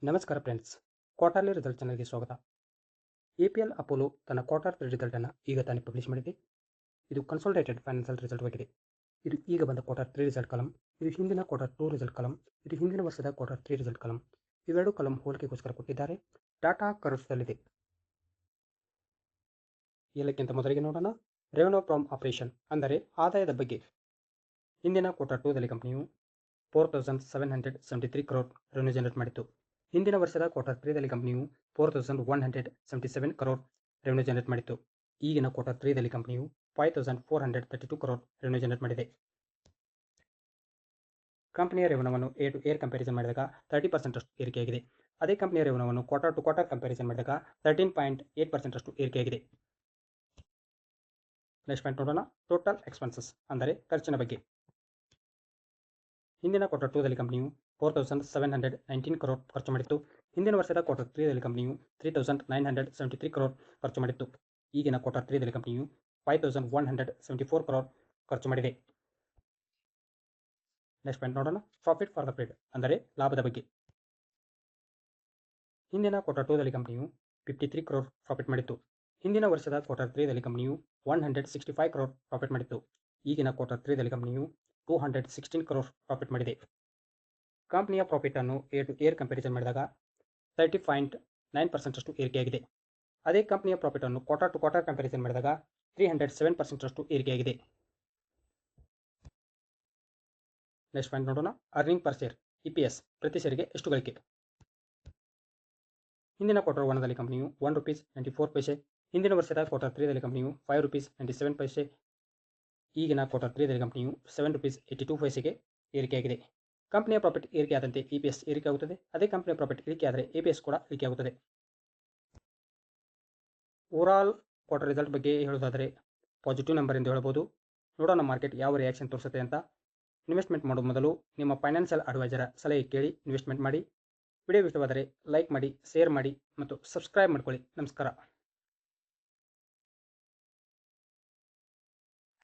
ನಮಸ್ಕಾರ friends, quarterly result ಚಾನಲ್ಗೆ ಸ್ವಾಗತ. APL ಅಪೋಲೋ ತನ್ನ ಕ್ವಾರ್ಟರ್ 3 ರಿಸಲ್ಟನ್ನು ಈಗ ತಾನೇ ಪಬ್ಲಿಷ್ ಮಾಡಿದೆ. ಇದು ಕನ್ಸಾಲಿಡೇಟೆಡ್ ಫೈನಾನ್ಷಿಯಲ್ ರಿಸಲ್ಟ್ ಆಗಿದೆ. ಇದು ಈಗ ಬಂದ ಕ್ವಾರ್ಟರ್ 3 ರಿಸಲ್ಟ್ ಕಾಲಮ್, ಇದು ಹಿಂದಿನ ಕ್ವಾರ್ಟರ್ 2 ರಿಸಲ್ಟ್ ಕಾಲಮ್, ಇದು ಹಿಂದಿನ ವರ್ಷದ ಕ್ವಾರ್ಟರ್ 3 ರಿಸಲ್ಟ್ ಕಾಲಮ್. ಇವೆರಡು ಕಾಲಮ್ ಹೋಲಿಕೆಗೋಸ್ಕರ ಕೊಟ್ಟಿದ್ದಾರೆ. ಡಾಟಾ ಕರ್ವ್ಸ್ದಲ್ಲಿದೆ. ಎಲ್ಲಕ್ಕಿಂತ ಮೊದಲಿಗೆ ನೋಡೋಣ ರೆವೆನ್ಯೂ ಫ್ರಮ್ ಆಪರೇಷನ್, ಅಂದರೆ ಆದಾಯದ ಬಗ್ಗೆ. ಹಿಂದಿನ ಕ್ವಾರ್ಟರ್ 2 ದಲ್ಲಿ ಕಂಪನಿಯು 4773 ಕ್ರೋರ್ ರೆವೆನ್ಯೂ ಜನರೇಟ್ ಮಾಡಿತ್ತು. ಹಿಂದಿನ ವರ್ಷದ ಕ್ವಾರ್ಟರ್ 3 ದಲ್ಲಿ ಕಂಪನಿಯು 4177 ಕ್ರೋರ್ ರೆವೆನ್ಯೂ ಜನರೇಟ್ ಮಾಡಿತ್ತು. ಈಗಿನ ಕ್ವಾರ್ಟರ್ 3 ದಲ್ಲಿ ಕಂಪನಿಯು 5432 ಕ್ರೋರ್ ರೆವೆನ್ಯೂ ಜನರೇಟ್ ಮಾಡಿದೆ. ಕಂಪನಿಯ ರೆವೆನ್ಯೂವನ್ನು ಏರ್ ಟು ಏರ್ ಕಂಪ್ಯಾರಿಸನ್ ಮಾಡಿದಾಗ 30% ಅಷ್ಟು ಏರಿಕೆಯಾಗಿದೆ. ಅದೇ ಕಂಪನಿಯ ರೆವೆನ್ಯೂವನ್ನು ಕ್ವಾರ್ಟರ್ ಟು ಕ್ವಾರ್ಟರ್ ಕಂಪ್ಯಾರಿಸನ್ ಮಾಡಿದಾಗ 13.8% ಅಷ್ಟು ಏರಿಕೆಯಾಗಿದೆ. ನೆಕ್ಸ್ಟ್ ಪಾಯಿಂಟ್ ನೋಡೋಣ, ಟೋಟಲ್ ಎಕ್ಸ್ಪೆನ್ಸಸ್, ಅಂದರೆ ಖರ್ಚಿನ ಬಗ್ಗೆ. ಹಿಂದಿನ ಕ್ವಾರ್ಟರ್ 2 ದಲ್ಲಿ ಕಂಪನಿಯು 4719 ಕ್ರೋರ್ ಖರ್ಚು ಮಾಡಿತ್ತು. ಹಿಂದಿನ ವರ್ಷದ ಕ್ವಾರ್ಟರ್ 3 ದಲ್ಲಿ ಕಂಪನಿಯು 3973 ಕ್ರೋರ್ ಖರ್ಚು ಮಾಡಿತ್ತು. ಈಗಿನ ಕ್ವಾರ್ಟರ್ 3 ದಲ್ಲಿ ಕಂಪನಿಯು 5174 ಕ್ರೋರ್ ಖರ್ಚು ಮಾಡಿದೆ. ನೆಕ್ಸ್ಟ್ ಪಾಯಿಂಟ್ ನೋಡೋಣ, ಪ್ರಾಫಿಟ್ ಫಾರ್ ದ ಪೀರಿಯಡ್, ಅಂದರೆ ಲಾಭದ ಬಗ್ಗೆ. ಹಿಂದಿನ ಕ್ವಾರ್ಟರ್ 2 ದಲ್ಲಿ ಕಂಪನಿಯು 53 ಕ್ರೋರ್ ಪ್ರಾಫಿಟ್ ಮಾಡಿತ್ತು. ಹಿಂದಿನ ವರ್ಷದ ಕ್ವಾರ್ಟರ್ 3 ದಲ್ಲಿ ಕಂಪನಿಯು 165 ಕ್ರೋರ್ ಪ್ರಾಫಿಟ್ ಮಾಡಿತ್ತು. ಈಗಿನ ಕ್ವಾರ್ಟರ್ 3 ದಲ್ಲಿ ಕಂಪನಿಯು 216 ಕ್ರೋರ್ ಪ್ರಾಫಿಟ್ ಮಾಡಿದೆ. ಕಂಪನಿಯ ಪ್ರಾಫಿಟ್ ಅನ್ನು ಏರ್ ಟು ಏರ್ ಕಂಪ್ಯಾರಿಸನ್ ಮಾಡಿದಾಗ 30.9% ಅಷ್ಟು ಏರಿಕೆಯಾಗಿದೆ. ಅದೇ ಕಂಪನಿಯ ಪ್ರಾಫಿಟ್ ಅನ್ನು ಕ್ವಾರ್ಟರ್ ಟು ಕ್ವಾರ್ಟರ್ ಕಂಪ್ಯಾರಿಸನ್ ಮಾಡಿದಾಗ 307% ಅಷ್ಟು ಏರಿಕೆಯಾಗಿದೆ. ನೆಕ್ಸ್ಟ್ ಪಾಯಿಂಟ್ ನೋಡೋಣ, ಅರ್ನಿಂಗ್ ಪರ್ ಶೇರ್, EPS, ಪ್ರತಿ ಶೇರಿಗೆ ಎಷ್ಟು ಗಳಿಕೆ. ಹಿಂದಿನ ಕ್ವಾರ್ಟರ್ 1 ದಲ್ಲಿ ಕಂಪನಿಯು ₹1.94, ಹಿಂದಿನ ವರ್ಷದ ಕ್ವಾರ್ಟರ್ 3 ದಲ್ಲಿ ಕಂಪನಿಯು ₹5.97, ಈಗಿನ ಕ್ವಾರ್ಟರ್ 3 ದಲ್ಲಿ ಕಂಪನಿಯು ₹7.82ಗೆ ಏರಿಕೆಯಾಗಿದೆ. ಕಂಪನಿಯ ಪ್ರಾಫಿಟ್ ಏರಿಕೆಯಾದಂತೆ EPS ಏರಿಕೆಯಾಗುತ್ತದೆ. ಅದೇ ಕಂಪನಿಯ ಪ್ರಾಫಿಟ್ ಇಳಿಕೆಯಾದರೆ EPS ಕೂಡ ಇಳಿಕೆಯಾಗುತ್ತದೆ. ಓವರಾಲ್ ಕ್ವಾರ್ಟರ್ ರಿಸಲ್ಟ್ ಬಗ್ಗೆ ಹೇಳೋದಾದರೆ ಪಾಸಿಟಿವ್ ನಂಬರ್ ಎಂದು ಹೇಳಬಹುದು. ನೋಡೋಣ ಮಾರ್ಕೆಟ್ ಯಾವ ರಿಯಾಕ್ಷನ್ ತೋರಿಸುತ್ತೆ ಅಂತ. ಇನ್ವೆಸ್ಟ್ಮೆಂಟ್ ಮಾಡುವ ಮೊದಲು ನಿಮ್ಮ ಫೈನಾನ್ಷಿಯಲ್ ಅಡ್ವೈಸರ ಸಲಹೆ ಕೇಳಿ ಇನ್ವೆಸ್ಟ್ಮೆಂಟ್ ಮಾಡಿ. ವಿಡಿಯೋ ಇಷ್ಟವಾದರೆ ಲೈಕ್ ಮಾಡಿ, ಶೇರ್ ಮಾಡಿ ಮತ್ತು ಸಬ್ಸ್ಕ್ರೈಬ್ ಮಾಡ್ಕೊಳ್ಳಿ. ನಮಸ್ಕಾರ.